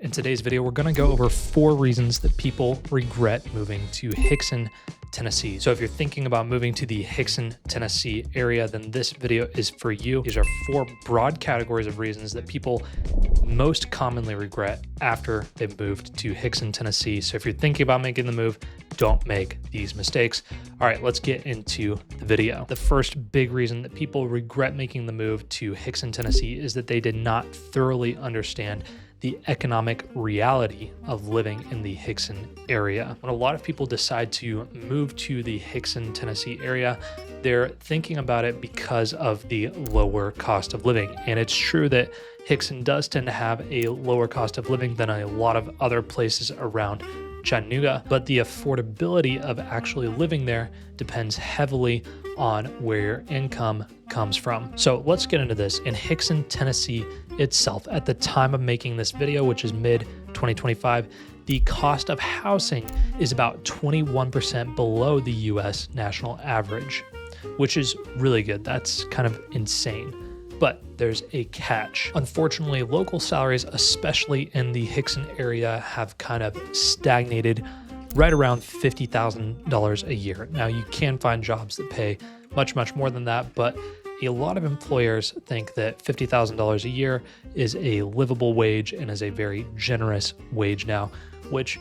In today's video, we're going to go over 4 reasons that people regret moving to Hixson, Tennessee. So if you're thinking about moving to the Hixson, Tennessee area, then this video is for you. These are 4 broad categories of reasons that people most commonly regret after they've moved to Hixson, Tennessee. So if you're thinking about making the move, don't make these mistakes. All right, let's get into the video. The first big reason that people regret making the move to Hixson, Tennessee is that they did not thoroughly understand the economic reality of living in the Hixson area. When a lot of people decide to move to the Hixson, Tennessee area, they're thinking about it because of the lower cost of living. And it's true that Hixson does tend to have a lower cost of living than a lot of other places around Chattanooga, but the affordability of actually living there depends heavily on where your income comes from. So let's get into this. In Hixson, Tennessee itself, at the time of making this video, which is mid-2025, the cost of housing is about 21% below the US national average, which is really good. That's kind of insane. But there's a catch. Unfortunately, local salaries, especially in the Hixson area, have kind of stagnated right around $50,000 a year. Now, you can find jobs that pay much more than that, but a lot of employers think that $50,000 a year is a livable wage and is a very generous wage now, which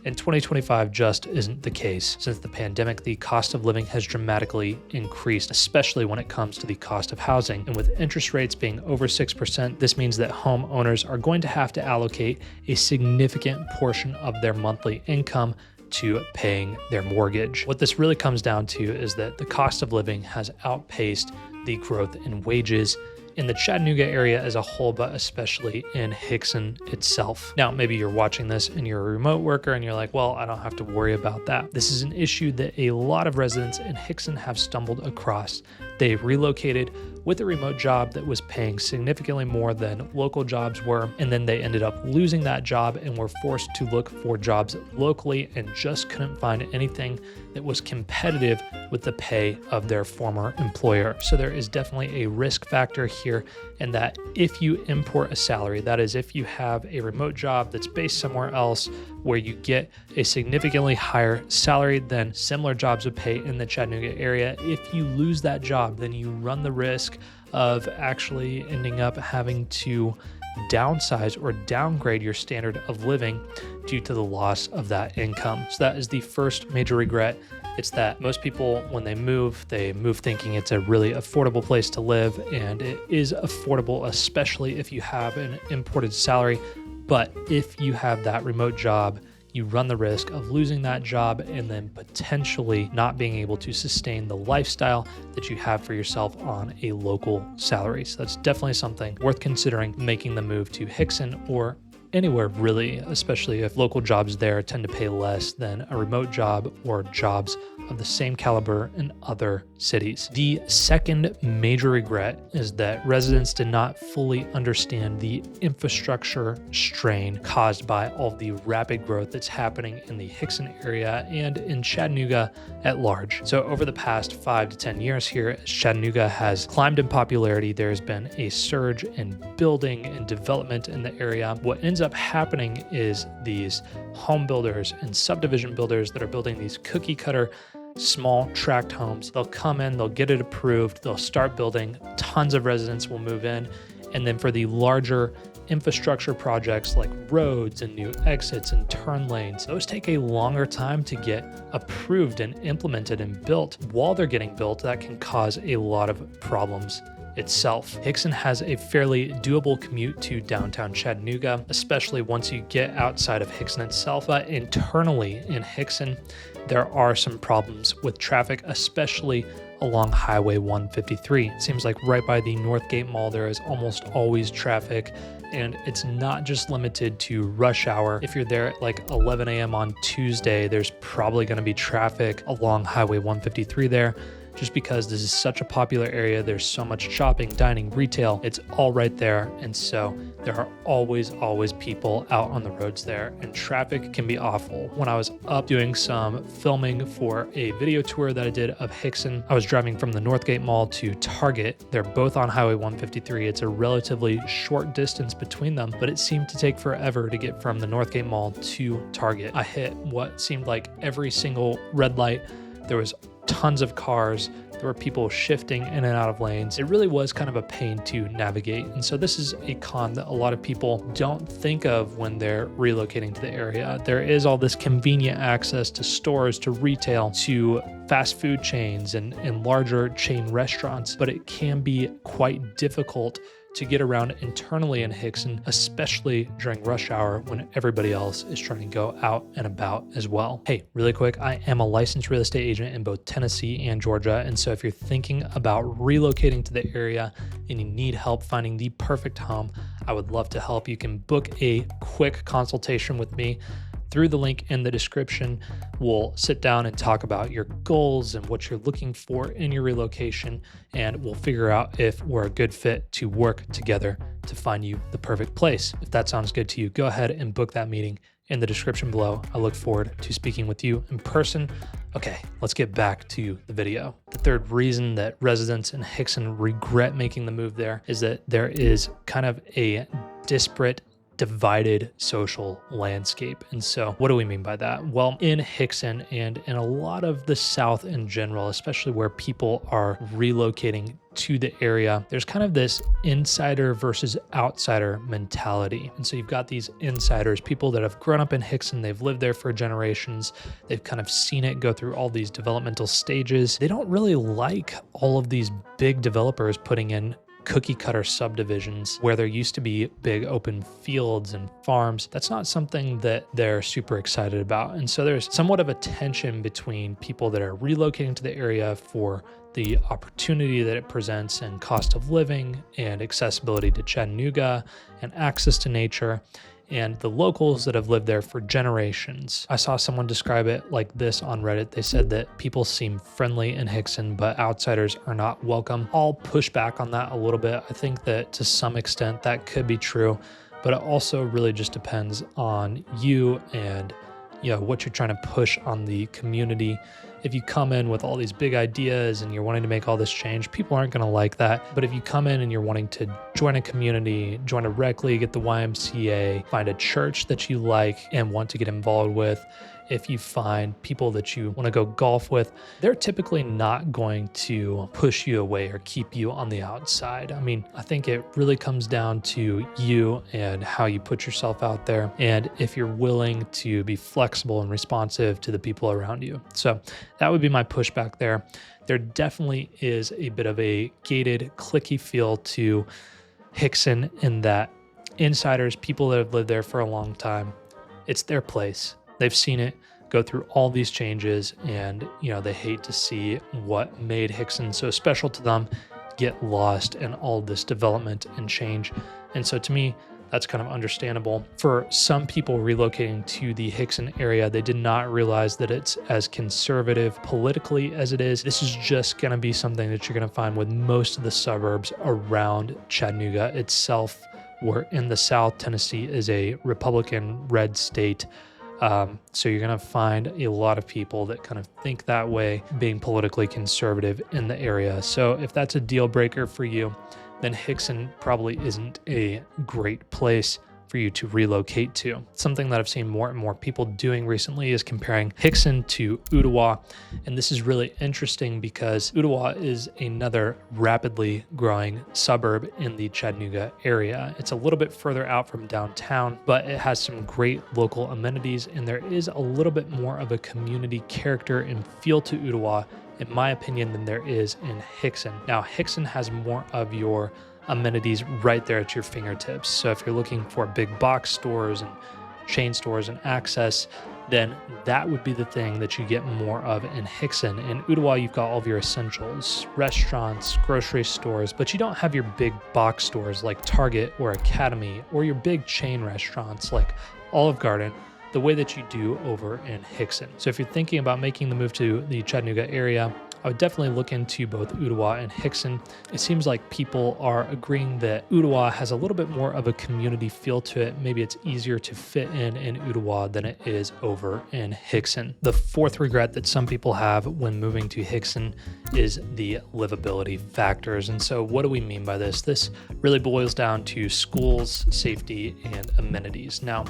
in 2025 just isn't the case. Since the pandemic, the cost of living has dramatically increased, especially when it comes to the cost of housing. And with interest rates being over 6%, this means that homeowners are going to have to allocate a significant portion of their monthly income to paying their mortgage. What this really comes down to is that the cost of living has outpaced the growth in wages in the Chattanooga area as a whole, but especially in Hixson itself. Now, maybe you're watching this and you're a remote worker and you're like, well, I don't have to worry about that. This is an issue that a lot of residents in Hixson have stumbled across. They relocated with a remote job that was paying significantly more than local jobs were, and then they ended up losing that job and were forced to look for jobs locally and just couldn't find anything that was competitive with the pay of their former employer. So there is definitely a risk factor here, and that if you import a salary, that is, if you have a remote job that's based somewhere else where you get a significantly higher salary than similar jobs would pay in the Chattanooga area, if you lose that job, then you run the risk of actually ending up having to downsize or downgrade your standard of living due to the loss of that income. So that is the first major regret. It's that most people, when they move thinking it's a really affordable place to live, and it is affordable, especially if you have an imported salary. But if you have that remote job, you run the risk of losing that job and then potentially not being able to sustain the lifestyle that you have for yourself on a local salary. So that's definitely something worth considering making the move to Hixson or anywhere really, especially if local jobs there tend to pay less than a remote job or jobs of the same caliber in other cities. The second major regret is that residents did not fully understand the infrastructure strain caused by all of the rapid growth that's happening in the Hixson area and in Chattanooga at large. So over the past 5 to 10 years here, as Chattanooga has climbed in popularity, there's been a surge in building and development in the area. What ends up happening is these home builders and subdivision builders that are building these cookie cutter small tract homes, they'll come in, they'll get it approved, they'll start building, tons of residents will move in, and then for the larger infrastructure projects like roads and new exits and turn lanes, those take a longer time to get approved and implemented and built. While they're getting built, that can cause a lot of problems itself. Hixson has a fairly doable commute to downtown Chattanooga, especially once you get outside of Hixson itself. But internally in Hixson, there are some problems with traffic, especially along Highway 153. It seems like right by the Northgate Mall, there is almost always traffic, and it's not just limited to rush hour. If you're there at like 11 a.m. on Tuesday, there's probably going to be traffic along Highway 153 there. just because this is such a popular area. There's so much shopping, dining, retail. It's all right there. And so there are always people out on the roads there, and traffic can be awful. When I was up doing some filming for a video tour that I did of Hixson, I was driving from the Northgate Mall to Target. They're both on Highway 153. It's a relatively short distance between them, but it seemed to take forever to get from the Northgate Mall to Target. I hit what seemed like every single red light. There was tons of cars. There were people shifting in and out of lanes. It really was kind of a pain to navigate. And so this is a con that a lot of people don't think of when they're relocating to the area. There is all this convenient access to stores, to retail, to fast food chains and larger chain restaurants, but it can be quite difficult to get around internally in Hixson, especially during rush hour when everybody else is trying to go out and about as well. Hey, really quick, I am a licensed real estate agent in both Tennessee and Georgia. And so if you're thinking about relocating to the area and you need help finding the perfect home, I would love to help. You can book a quick consultation with me through the link in the description. We'll sit down and talk about your goals and what you're looking for in your relocation, and we'll figure out if we're a good fit to work together to find you the perfect place. If that sounds good to you, go ahead and book that meeting in the description below. I look forward to speaking with you in person. Okay, let's get back to the video. The third reason that residents in Hixson regret making the move there is that there is kind of a disparate, divided social landscape. And so what do we mean by that? Well, in Hixson and in a lot of the South in general, especially where people are relocating to the area, there's kind of this insider versus outsider mentality. And so you've got these insiders, people that have grown up in Hixson, they've lived there for generations, they've kind of seen it go through all these developmental stages. They don't really like all of these big developers putting in cookie cutter subdivisions where there used to be big open fields and farms. That's not something that they're super excited about. And so there's somewhat of a tension between people that are relocating to the area for the opportunity that it presents and cost of living and accessibility to Chattanooga and access to nature, and the locals that have lived there for generations. I saw someone describe it like this on Reddit. They said that people seem friendly in Hixson, but outsiders are not welcome. I'll push back on that a little bit. I think that to some extent that could be true, but it also really just depends on you and what you're trying to push on the community. If you come in with all these big ideas and you're wanting to make all this change, people aren't going to like that. But if you come in and you're wanting to join a community, join a rec league at the YMCA, find a church that you like and want to get involved with, if you find people that you want to go golf with, they're typically not going to push you away or keep you on the outside. I mean, I think it really comes down to you and how you put yourself out there, and if you're willing to be flexible and responsive to the people around you. So that would be my pushback there. There definitely is a bit of a gated, cliquey feel to Hixson in that insiders, people that have lived there for a long time, it's their place. They've seen it go through all these changes, and they hate to see what made Hixson so special to them get lost in all this development and change. And so to me, that's kind of understandable. For some people relocating to the Hixson area, they did not realize that it's as conservative politically as it is. This is just going to be something that you're going to find with most of the suburbs around Chattanooga itself. Where in the South, Tennessee is a Republican red state. So you're going to find a lot of people that kind of think that way, being politically conservative in the area. So if that's a deal breaker for you, then Hixson probably isn't a great place for you to relocate to. Something that I've seen more and more people doing recently is comparing Hixson to Ooltewah. And this is really interesting because Ooltewah is another rapidly growing suburb in the Chattanooga area. It's a little bit further out from downtown, but it has some great local amenities, and there is a little bit more of a community character and feel to Ooltewah, in my opinion, than there is in Hixson. Now, Hixson has more of your amenities right there at your fingertips. So if you're looking for big box stores and chain stores and access, then that would be the thing that you get more of in Hixson. In Ooltewah, you've got all of your essentials, restaurants, grocery stores, but you don't have your big box stores like Target or Academy, or your big chain restaurants like Olive Garden, the way that you do over in Hixson. So if you're thinking about making the move to the Chattanooga area, I would definitely look into both Ooltewah and Hixson. It seems like people are agreeing that Ooltewah has a little bit more of a community feel to it. Maybe it's easier to fit in Ooltewah than it is over in Hixson. The fourth regret that some people have when moving to Hixson is the livability factors. And so what do we mean by this? This really boils down to schools, safety, and amenities. Now,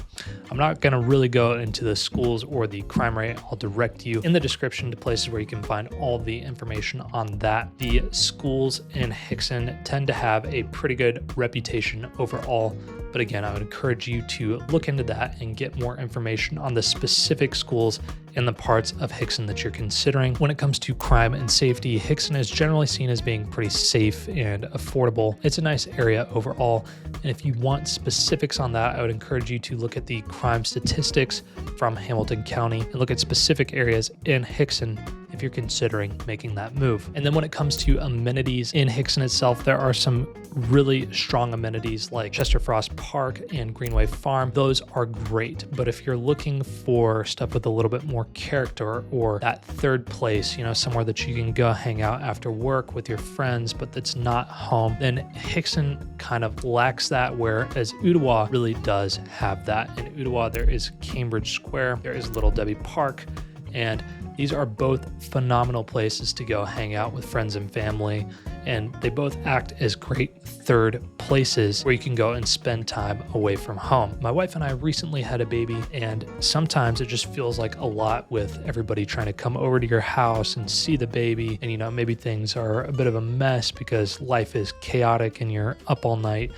I'm not going to really go into the schools or the crime rate. I'll direct you in the description to places where you can find all the information on that. The schools in Hixson tend to have a pretty good reputation overall, but again, I would encourage you to look into that and get more information on the specific schools in the parts of Hixson that you're considering. When it comes to crime and safety, Hixson is generally seen as being pretty safe and affordable. It's a nice area overall. And if you want specifics on that, I would encourage you to look at the crime statistics from Hamilton County and look at specific areas in Hixson if you're considering making that move. And then when it comes to amenities in Hixson itself, there are some really strong amenities like Chester Frost Park and Greenway Farm. Those are great. But if you're looking for stuff with a little bit more character or that third place, you know, somewhere that you can go hang out after work with your friends, but that's not home, then Hixson kind of lacks that, whereas Ooltewah really does have that. In Ooltewah, there is Cambridge Square, there is Little Debbie Park, and these are both phenomenal places to go hang out with friends and family, and they both act as great third places where you can go and spend time away from home. My wife and I recently had a baby, and sometimes it just feels like a lot with everybody trying to come over to your house and see the baby, and you know, maybe things are a bit of a mess because life is chaotic and you're up all night,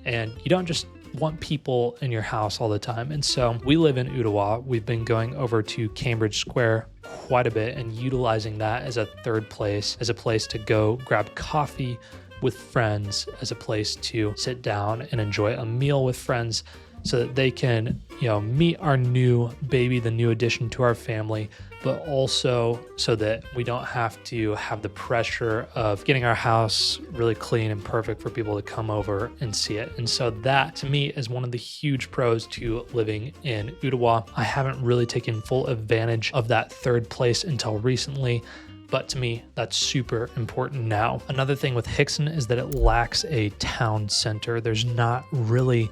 and you don't just want people in your house all the time. And so we live in Ooltewah. We've been going over to Cambridge Square quite a bit and utilizing that as a third place, as a place to go grab coffee with friends, as a place to sit down and enjoy a meal with friends so that they can, you know, meet our new baby, the new addition to our family, but also so that we don't have to have the pressure of getting our house really clean and perfect for people to come over and see it. And so that, to me, is one of the huge pros to living in Ooltewah. I haven't really taken full advantage of that third place until recently, but to me, that's super important now. Another thing with Hixson is that it lacks a town center. There's not really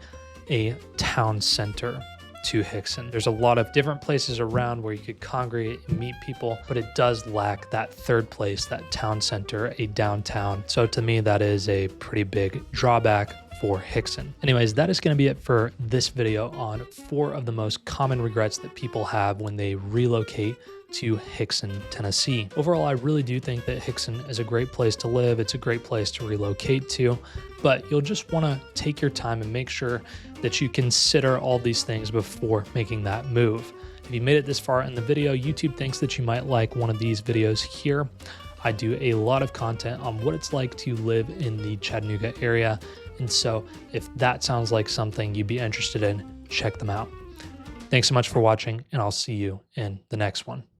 a town center to Hixson. There's a lot of different places around where you could congregate and meet people, but it does lack that third place, that town center, a downtown. So to me, that is a pretty big drawback for Hixson. Anyways, that is going to be it for this video on 4 of the most common regrets that people have when they relocate to Hixson, Tennessee. Overall, I really do think that Hixson is a great place to live. It's a great place to relocate to, but you'll just want to take your time and make sure that you consider all these things before making that move. If you made it this far in the video, YouTube thinks that you might like one of these videos here. I do a lot of content on what it's like to live in the Chattanooga area. And so if that sounds like something you'd be interested in, check them out. Thanks so much for watching, and I'll see you in the next one.